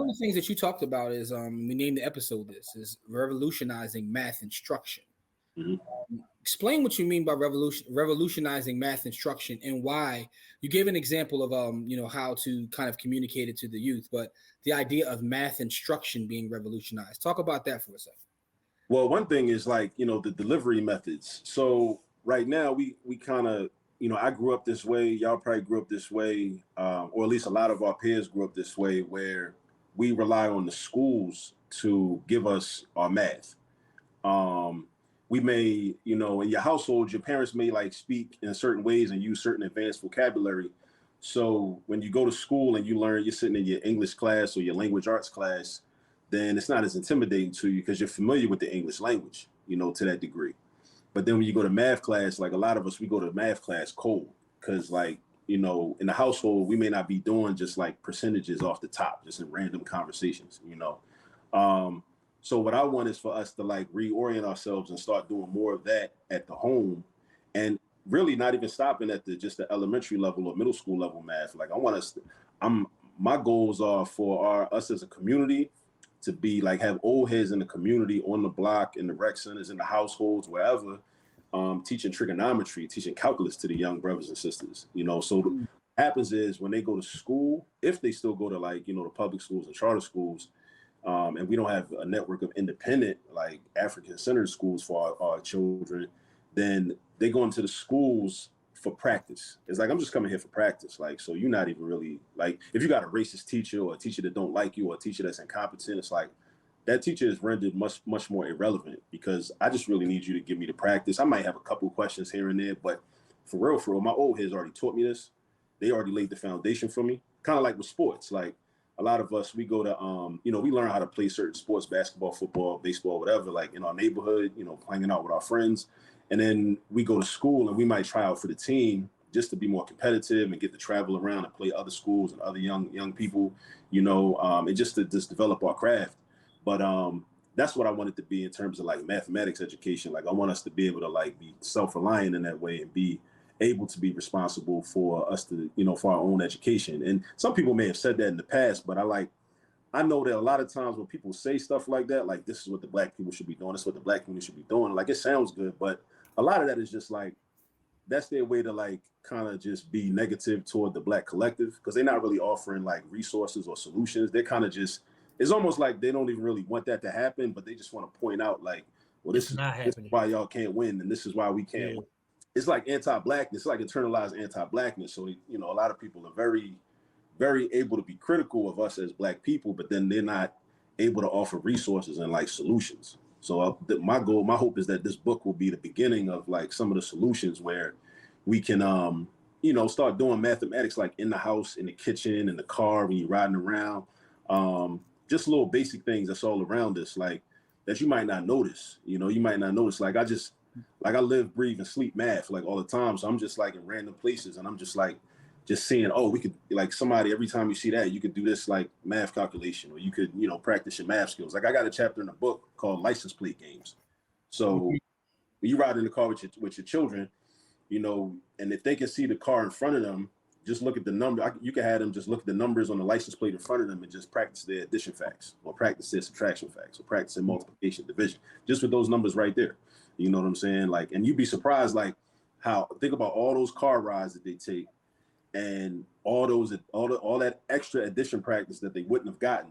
of the things that you talked about is we named the episode this is revolutionizing math instruction. Explain what you mean by revolutionizing math instruction and why. You gave an example of how to kind of communicate it to the youth, but the idea of math instruction being revolutionized. Talk about that for a second. Well, one thing is like, the delivery methods. So right now we kind of, I grew up this way. Y'all probably grew up this way, or at least a lot of our peers grew up this way, where we rely on the schools to give us our math. We may, in your household, your parents may like speak in certain ways and use certain advanced vocabulary. So when you go to school and you're sitting in your English class or your language arts class, then it's not as intimidating to you because you're familiar with the English language, to that degree. But then when you go to math class, like a lot of us, we go to math class cold because like, in the household, we may not be doing just like percentages off the top, just in random conversations, So what I want is for us to like reorient ourselves and start doing more of that at the home, and really not even stopping at just the elementary level or middle school level math. Like my goals are for us as a community to be like have old heads in the community, on the block, in the rec centers, in the households, wherever, teaching trigonometry, teaching calculus to the young brothers and sisters. So what happens is when they go to school, if they still go to like the public schools and charter schools. And we don't have a network of independent, like African-centered schools for our children, then they go into the schools for practice. It's like, I'm just coming here for practice. Like, so you're not even really, like, if you got a racist teacher or a teacher that don't like you or a teacher that's incompetent, it's like, that teacher is rendered much, much more irrelevant because I just really need you to give me the practice. I might have a couple questions here and there, but for real, my old heads already taught me this. They already laid the foundation for me. Kind of like with sports, like, a lot of us, we go to, we learn how to play certain sports, basketball, football, baseball, whatever, like in our neighborhood, hanging out with our friends. And then we go to school and we might try out for the team just to be more competitive and get to travel around and play other schools and other young people, and just to develop our craft. But that's what I want it to be in terms of like mathematics education. Like I want us to be able to like be self-reliant in that way and be able to be responsible for us to, for our own education. And some people may have said that in the past, but I know that a lot of times when people say stuff like that, like this is what the Black people should be doing, this is what the Black community should be doing, like it sounds good, but a lot of that is just like, that's their way to like kind of just be negative toward the Black collective because they're not really offering like resources or solutions. They're kind of just, it's almost like they don't even really want that to happen, but they just want to point out like, well, this is why y'all can't win and this is why we can't win. It's like anti-Blackness, it's like internalized anti-Blackness. So, a lot of people are very, very able to be critical of us as Black people, but then they're not able to offer resources and like solutions. So my hope is that this book will be the beginning of like some of the solutions where we can, start doing mathematics like in the house, in the kitchen, in the car, when you're riding around. Just little basic things that's all around us, like that you might not notice. You might not notice. Like I live, breathe, and sleep math like all the time. So I'm just like in random places and I'm just like, just seeing, oh, we could like somebody, every time you see that, you could do this like math calculation or you could, practice your math skills. Like I got a chapter in the book called license plate games. So when you ride in the car with your children, and if they can see the car in front of them, just look at the number. You can have them just look at the numbers on the license plate in front of them and just practice their addition facts or practice their subtraction facts or practice their multiplication, division, just with those numbers right there. You know what I'm saying? Like, and you'd be surprised, like think about all those car rides that they take and all that extra addition practice that they wouldn't have gotten